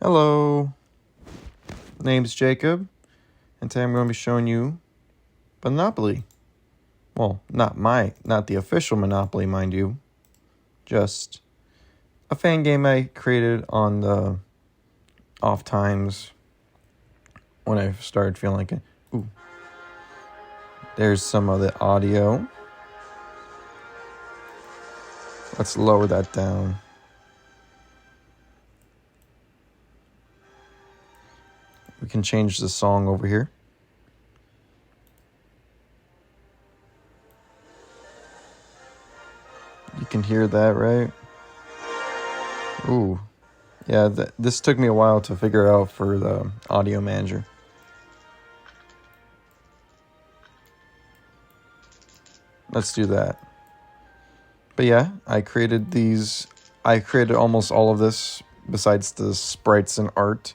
Hello, name's Jacob, and today I'm going to be showing you Monopoly. Well, not the official Monopoly, mind you, just a fan game I created on the off times when I started feeling like it. Ooh, there's some of the audio. Let's lower that down. We can change the song over here. You can hear that, right? Ooh. Yeah, this took me a while to figure out for the audio manager. Let's do that. But yeah, I created almost all of this besides the sprites and art.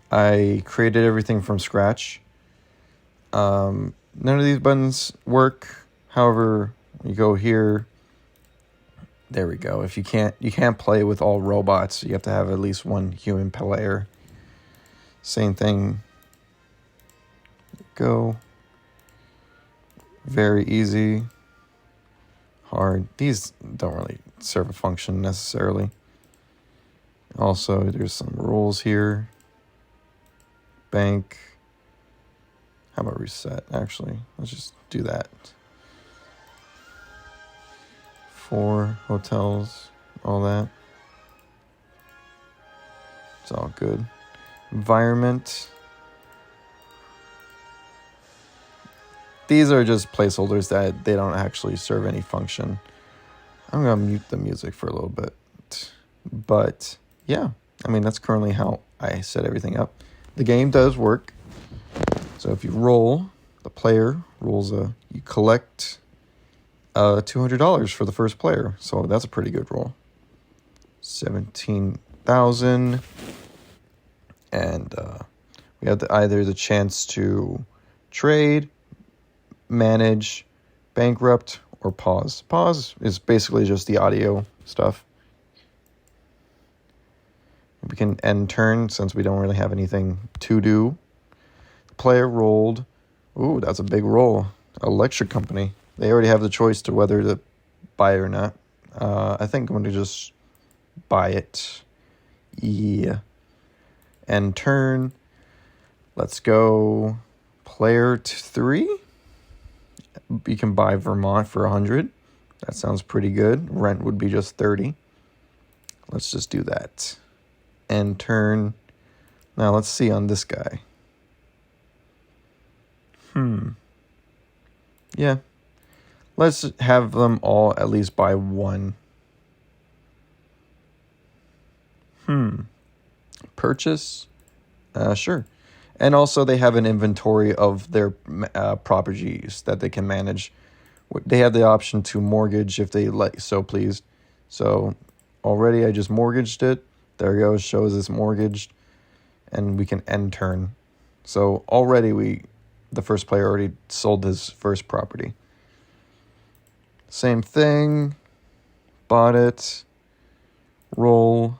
I created everything from scratch. None of these buttons work. However, you go here. There we go. If you can't play with all robots. You have to have at least one human player. Same thing. Go. Very easy. Hard. These don't really serve a function necessarily. Also, there's some rules here. Bank. How about reset? Actually, let's just do that. 4 hotels, all that. It's all good. Environment. These are just placeholders that they don't actually serve any function. I'm going to mute the music for a little bit. But yeah, I mean, that's currently how I set everything up. The game does work. So if you roll, the player rolls you collect $200 for the first player. So that's a pretty good roll. 17,000. And we have either the chance to trade, manage, bankrupt, or pause. Pause is basically just the audio stuff. We can end turn since we don't really have anything to do. The player rolled. Ooh, that's a big roll. Electric company. They already have the choice to whether to buy it or not. I think I'm going to just buy it. Yeah. End turn. Let's go. Player 3. You can buy Vermont for 100. That sounds pretty good. Rent would be just 30. Let's just do that. End turn. Now let's see on this guy. Yeah. Let's have them all at least buy 1. Purchase? Sure. And also they have an inventory of their properties that they can manage. They have the option to mortgage if they so pleased. So already I just mortgaged it. There it goes, shows it's mortgaged. And we can end turn. So already the first player already sold his first property. Same thing. Bought it. Roll.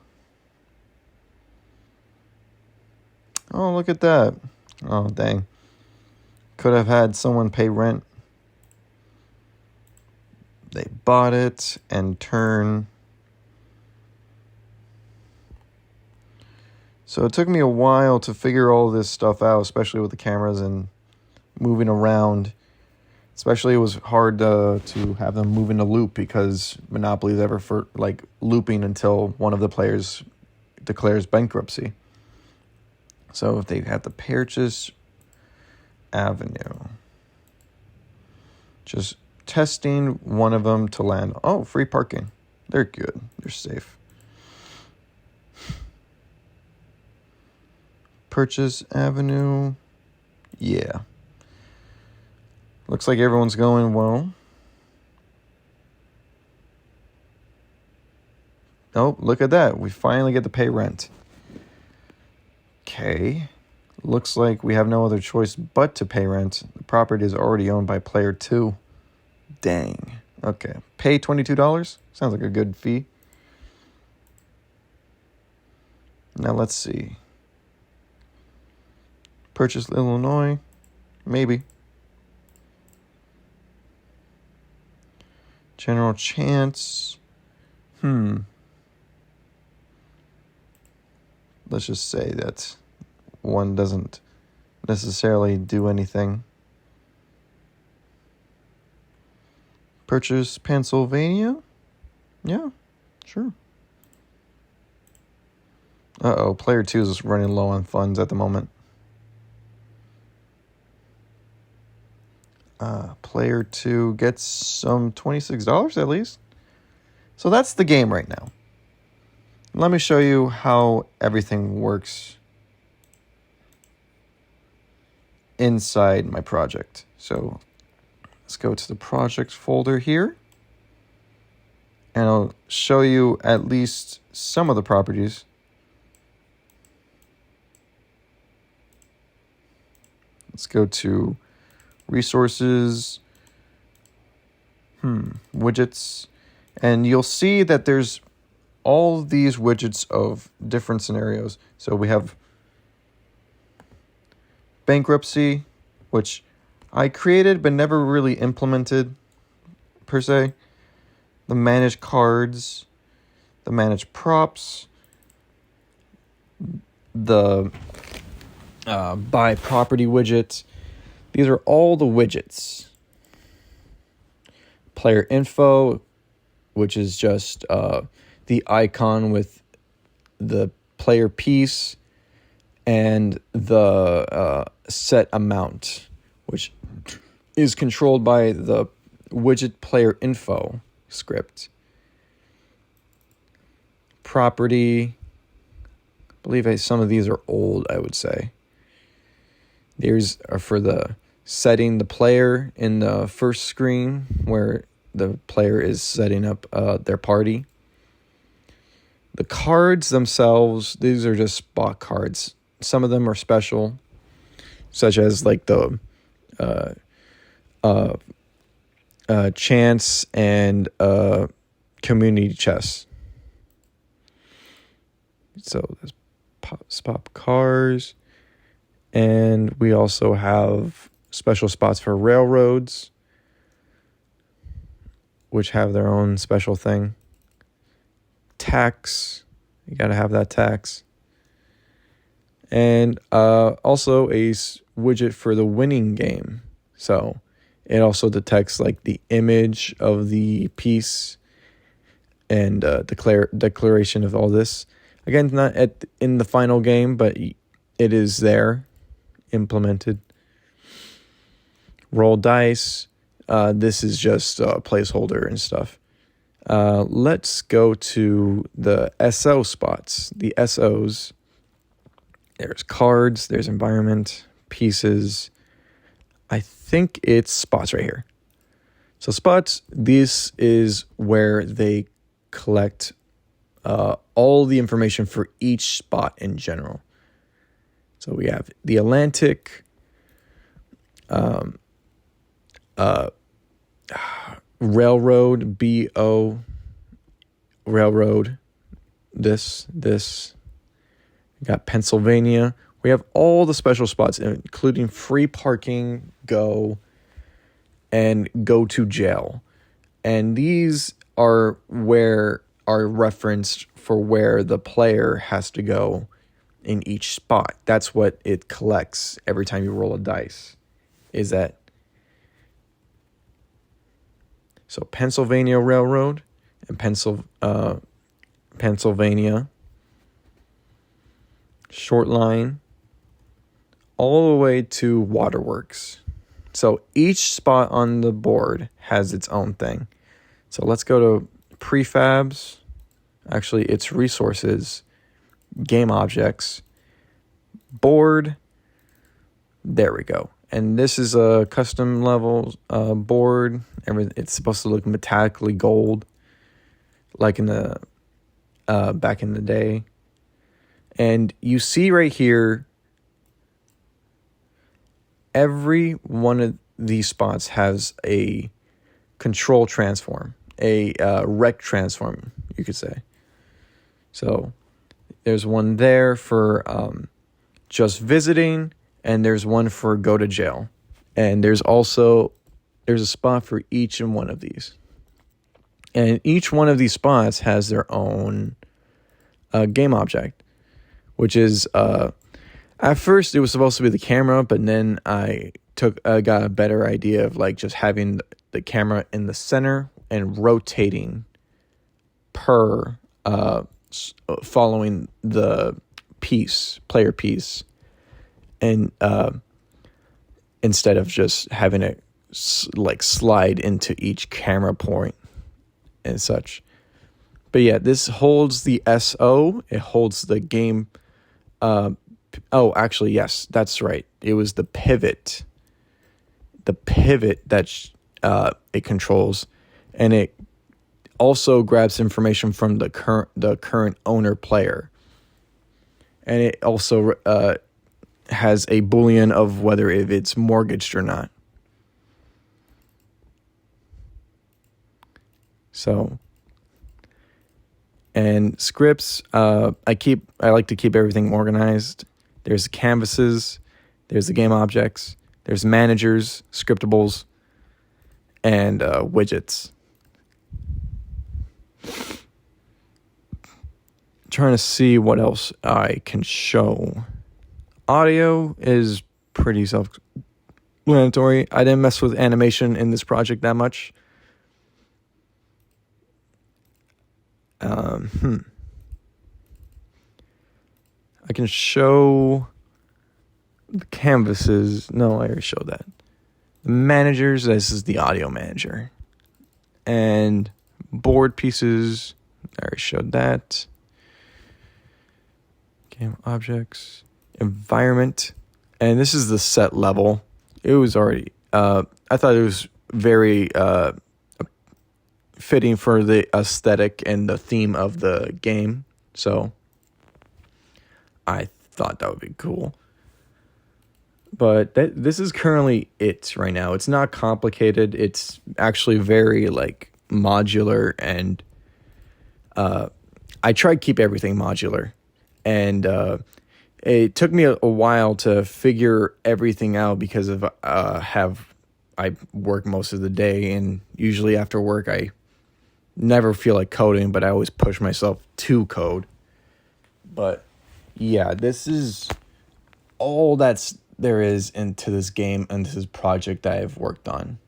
Oh, look at that. Oh, dang. Could have had someone pay rent. They bought it and turn. So it took me a while to figure all this stuff out, especially with the cameras and moving around. Especially it was hard to have them move in a loop because Monopoly is ever for looping until one of the players declares bankruptcy. So if they had the purchase avenue, just testing one of them to land. Oh, free parking. They're good. They're safe. Purchase avenue. Yeah. Looks like everyone's going well. Oh, look at that. We finally get to pay rent. Okay. Looks like we have no other choice but to pay rent. The property is already owned by player 2. Dang. Okay. Pay $22? Sounds like a good fee. Now let's see. Purchase Illinois, maybe. General chance. Let's just say that one doesn't necessarily do anything. Purchase Pennsylvania? Yeah, sure. Uh-oh, player 2 is running low on funds at the moment. Player 2 gets some $26 at least. So that's the game right now. Let me show you how everything works inside my project. So let's go to the project folder here. And I'll show you at least some of the properties. Let's go to resources, widgets, and you'll see that there's all these widgets of different scenarios. So we have bankruptcy, which I created but never really implemented per se. The manage cards, the manage props, the buy property widget. These are all the widgets. Player info, which is just the icon with the player piece and the set amount, which is controlled by the widget player info script. Property, I believe some of these are old, I would say. These are for the setting the player in the first screen where the player is setting up their party. The cards themselves, these are just spot cards. Some of them are special, such as like the chance and community chess. So there's spot cars. And we also have special spots for railroads, which have their own special thing. Tax, you got to have that tax. And also a widget for the winning game. So it also detects like the image of the piece and declaration of all this. Again, not in the final game, but it is there, implemented. Roll dice. This is just a placeholder and stuff. Let's go to the SO spots. The SOs. There's cards. There's environment. Pieces. I think it's spots right here. So spots, this is where they collect all the information for each spot in general. So we have the Atlantic, railroad, BO, railroad, this. We got Pennsylvania. We have all the special spots, including free parking, go, and go to jail. And these are referenced for where the player has to go in each spot. That's what it collects every time you roll a dice. Is that so? Pennsylvania Railroad and Pennsylvania Short Line, all the way to Waterworks. So each spot on the board has its own thing. So let's go to prefabs. Actually, it's resources, game objects, board. There we go. And this is a custom level board. It's supposed to look metallically gold, like in the back in the day. And you see right here, every one of these spots has a control transform, a rec transform, you could say. So There's one there for just visiting, and there's one for go to jail. And there's a spot for each and one of these. And each one of these spots has their own game object, which is at first it was supposed to be the camera, but then I got a better idea of like just having the camera in the center and rotating per following the player piece, and instead of just having it like slide into each camera point and such. But yeah, this holds the SO. It holds the game. Oh, actually, yes, that's right. It was the pivot. The pivot that it controls, and it also grabs information from the current owner player. And it also has a Boolean of whether if it's mortgaged or not. So, and scripts, I like to keep everything organized. There's canvases, there's the game objects, there's managers, scriptables, and widgets. Trying to see what else I can show. Audio is pretty self-explanatory. I didn't mess with animation in this project that much. I can show the canvases. No, I already showed that. The managers, this is the audio manager. And board pieces, I already showed that. Game objects, environment, and this is the set level. It was already, I thought it was very fitting for the aesthetic and the theme of the game, so I thought that would be cool. But this is currently it right now. It's not complicated. It's actually very like modular, and I try to keep everything modular. And it took me a while to figure everything out because of I work most of the day, and usually after work I never feel like coding, but I always push myself to code. But yeah, this is all there is into this game and this project that I've worked on.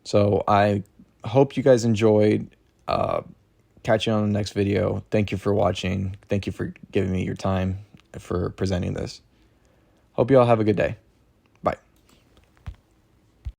So I hope you guys enjoyed. Catch you on the next video. Thank you for watching. Thank you for giving me your time for presenting this. Hope you all have a good day.